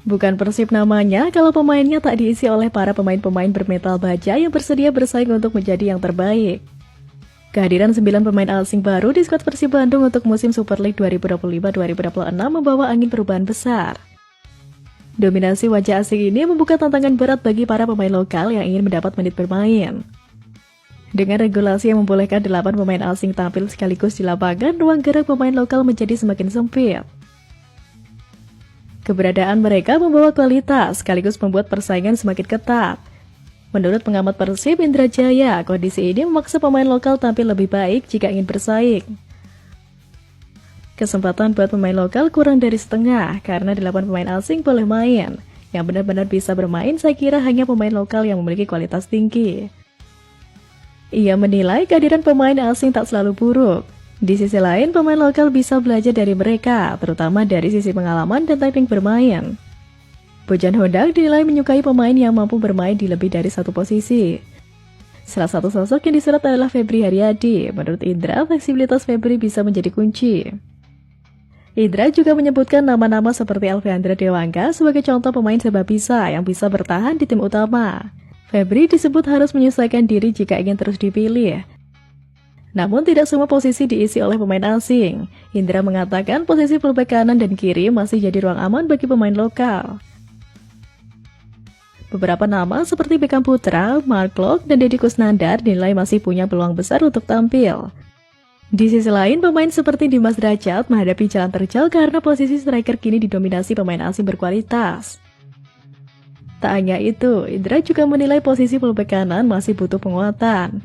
Bukan Persib namanya kalau pemainnya tak diisi oleh para pemain-pemain bermetal baja yang bersedia bersaing untuk menjadi yang terbaik. Kehadiran 9 pemain asing baru di skuad Persib Bandung untuk musim Super League 2025-2026 membawa angin perubahan besar. Dominasi wajah asing ini membuka tantangan berat bagi para pemain lokal yang ingin mendapat menit bermain. Dengan regulasi yang membolehkan 8 pemain asing tampil sekaligus di lapangan, ruang gerak pemain lokal menjadi semakin sempit. Keberadaan mereka membawa kualitas, sekaligus membuat persaingan semakin ketat. Menurut pengamat Persib Indra Jaya, kondisi ini memaksa pemain lokal tampil lebih baik jika ingin bersaing. Kesempatan buat pemain lokal kurang dari setengah, karena 8 pemain asing boleh main. Yang benar-benar bisa bermain saya kira hanya pemain lokal yang memiliki kualitas tinggi. Ia menilai kehadiran pemain asing tak selalu buruk. Di sisi lain, pemain lokal bisa belajar dari mereka, terutama dari sisi pengalaman dan teknik bermain. Bojan Hodak dinilai menyukai pemain yang mampu bermain di lebih dari satu posisi. Salah satu sosok yang disorot adalah Febri Haryadi. Menurut Indra, fleksibilitas Febri bisa menjadi kunci. Indra juga menyebutkan nama-nama seperti Alfeandra Dewangga sebagai contoh pemain serba bisa yang bisa bertahan di tim utama. Febri disebut harus menyesuaikan diri jika ingin terus dipilih. Namun tidak semua posisi diisi oleh pemain asing. Indra mengatakan posisi fullback kanan dan kiri masih jadi ruang aman bagi pemain lokal. Beberapa nama seperti Beckham Putra, Mark Klok, dan Deddy Kusnandar dinilai masih punya peluang besar untuk tampil. Di sisi lain, pemain seperti Dimas Derajat menghadapi jalan terjal karena posisi striker kini didominasi pemain asing berkualitas. Tak hanya itu, Indra juga menilai posisi fullback kanan masih butuh penguatan.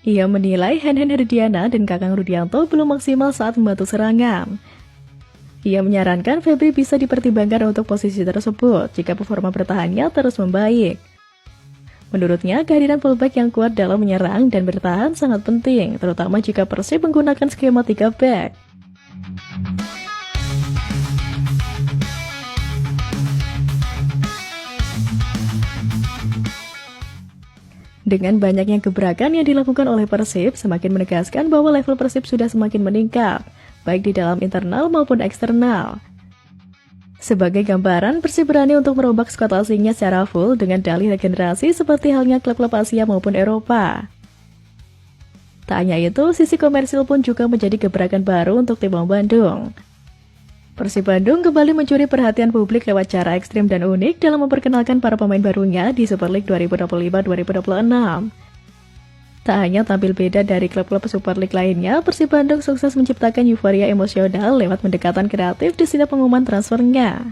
Ia menilai Henden Herdiana dan Kakang Rudianto belum maksimal saat membantu serangan. Ia menyarankan Febri bisa dipertimbangkan untuk posisi tersebut jika performa bertahannya terus membaik. Menurutnya, kehadiran fullback yang kuat dalam menyerang dan bertahan sangat penting, terutama jika Persib menggunakan skema 3 back. Dengan banyaknya gebrakan yang dilakukan oleh Persib, semakin menegaskan bahwa level Persib sudah semakin meningkat, baik di dalam internal maupun eksternal. Sebagai gambaran, Persib berani untuk merombak skuad asingnya secara full dengan dalih regenerasi seperti halnya klub-klub Asia maupun Eropa. Tak hanya itu, sisi komersil pun juga menjadi gebrakan baru untuk tim Maung Bandung. Persib Bandung kembali mencuri perhatian publik lewat cara ekstrim dan unik dalam memperkenalkan para pemain barunya di Super League 2025-2026. Tak hanya tampil beda dari klub-klub Super League lainnya, Persib Bandung sukses menciptakan euforia emosional lewat pendekatan kreatif di setiap pengumuman transfernya.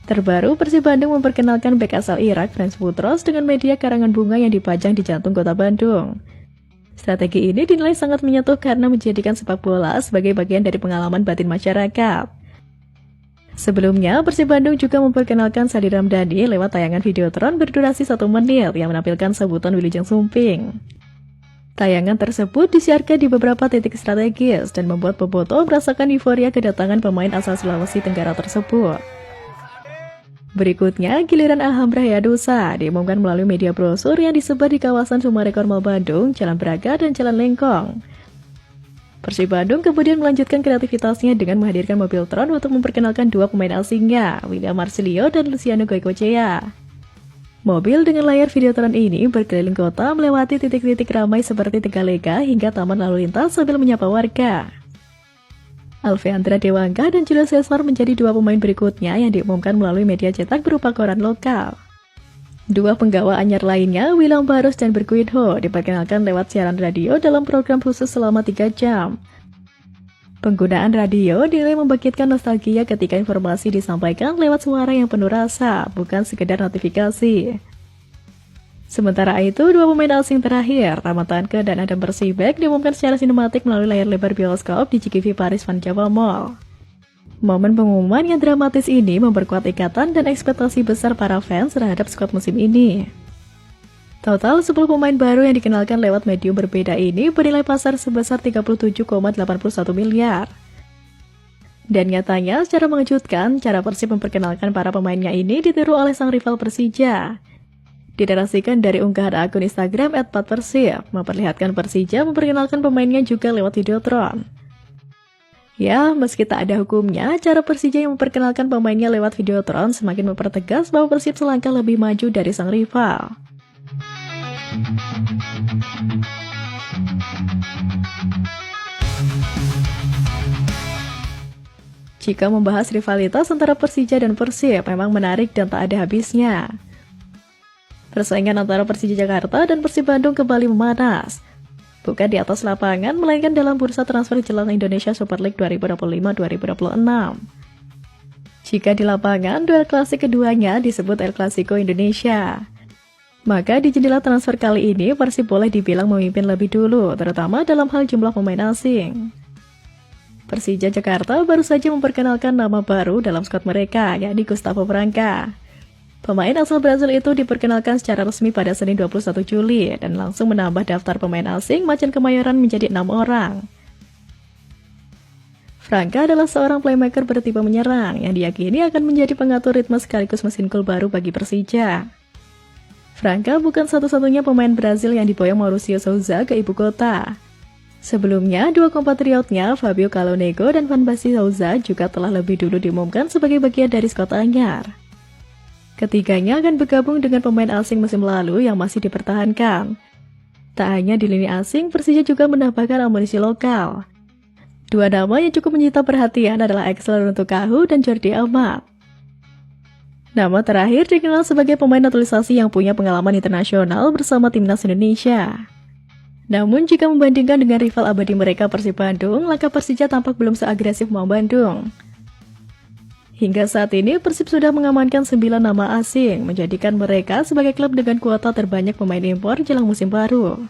Terbaru, Persib Bandung memperkenalkan bek asal Irak, Frans Putros, dengan media karangan bunga yang dipajang di jantung kota Bandung. Strategi ini dinilai sangat menyentuh karena menjadikan sepak bola sebagai bagian dari pengalaman batin masyarakat. Sebelumnya, Persib Bandung juga memperkenalkan Sadi Ramdhani lewat tayangan videotron berdurasi 1 menit yang menampilkan sebutan Wilujeng Sumping. Tayangan tersebut disiarkan di beberapa titik strategis dan membuat bobotoh merasakan euforia kedatangan pemain asal Sulawesi Tenggara tersebut. Berikutnya, giliran Alhamra Yadusa diumumkan melalui media brosur yang disebar di kawasan Sumarekon Mall Bandung, Jalan Braga, dan Jalan Lengkong. Persib Bandung kemudian melanjutkan kreativitasnya dengan menghadirkan mobil Tron untuk memperkenalkan 2 pemain asingnya, William Marsilio dan Luciano Goicoechea. Mobil dengan layar Videotron ini berkeliling kota melewati titik-titik ramai seperti Tegalega hingga taman lalu lintas sambil menyapa warga. Alfeandra Dewangga dan Julio Cesar menjadi 2 pemain berikutnya yang diumumkan melalui media cetak berupa koran lokal. 2 penggawa anyar lainnya, William Barus dan Berguinho, diperkenalkan lewat siaran radio dalam program khusus selama 3 jam. Penggunaan radio dinilai membangkitkan nostalgia ketika informasi disampaikan lewat suara yang penuh rasa, bukan sekedar notifikasi. Sementara itu, 2 pemain asing terakhir, Rahmat Tanke dan Adam Persibek, diumumkan secara sinematik melalui layar lebar bioskop di GKV Paris Van Java Mall. Momen pengumuman yang dramatis ini memperkuat ikatan dan ekspektasi besar para fans terhadap skuad musim ini. Total 10 pemain baru yang dikenalkan lewat medium berbeda ini bernilai pasar sebesar 37,81 miliar. Dan nyatanya, secara mengejutkan, cara Persib memperkenalkan para pemainnya ini ditiru oleh sang rival Persija. Dinarasikan dari unggahan akun Instagram @patpersib, memperlihatkan Persija memperkenalkan pemainnya juga lewat Videotron. Ya, meski tak ada hukumnya, cara Persija yang memperkenalkan pemainnya lewat Videotron semakin mempertegas bahwa Persib selangkah lebih maju dari sang rival. Jika membahas rivalitas antara Persija dan Persib memang menarik dan tak ada habisnya. Persaingan antara Persija Jakarta dan Persib Bandung kembali memanas. Bukan di atas lapangan, melainkan dalam bursa transfer jelang Indonesia Super League 2025-2026. Jika di lapangan, duel klasik keduanya disebut El Clasico Indonesia. Maka di jendela transfer kali ini, Persib boleh dibilang memimpin lebih dulu, terutama dalam hal jumlah pemain asing. Persija Jakarta baru saja memperkenalkan nama baru dalam skuad mereka, yakni Gustavo Branca. Pemain asal Brazil itu diperkenalkan secara resmi pada Senin 21 Juli dan langsung menambah daftar pemain asing Macan Kemayoran menjadi 6 orang. Branca adalah seorang playmaker bertipe menyerang yang diyakini akan menjadi pengatur ritme sekaligus mesin gol baru bagi Persija. Branca bukan satu-satunya pemain Brazil yang diboyong Mauricio Souza ke ibu kota. Sebelumnya, dua kompatriotnya Fabio Calonego dan Van Basten Souza juga telah lebih dulu diumumkan sebagai bagian dari skuad anyar. Ketiganya akan bergabung dengan pemain asing musim lalu yang masih dipertahankan. Tak hanya di lini asing, Persija juga menambahkan amunisi lokal. Dua nama yang cukup menyita perhatian adalah Axel Runtukahu dan Jordi Amat. Nama terakhir dikenal sebagai pemain naturalisasi yang punya pengalaman internasional bersama timnas Indonesia. Namun jika membandingkan dengan rival abadi mereka Persib Bandung, langkah Persija tampak belum seagresif Maung Bandung. Hingga saat ini Persib sudah mengamankan 9 nama asing, menjadikan mereka sebagai klub dengan kuota terbanyak pemain impor jelang musim baru.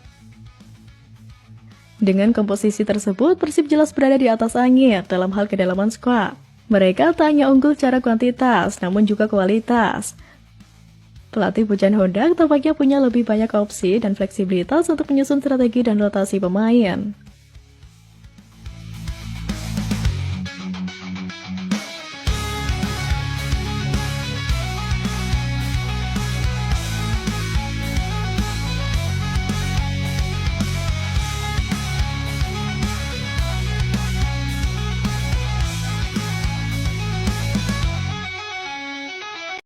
Dengan komposisi tersebut, Persib jelas berada di atas angin dalam hal kedalaman skuad. Mereka tak hanya unggul secara kuantitas, namun juga kualitas. Pelatih Pujan Honda tampaknya punya lebih banyak opsi dan fleksibilitas untuk menyusun strategi dan rotasi pemain.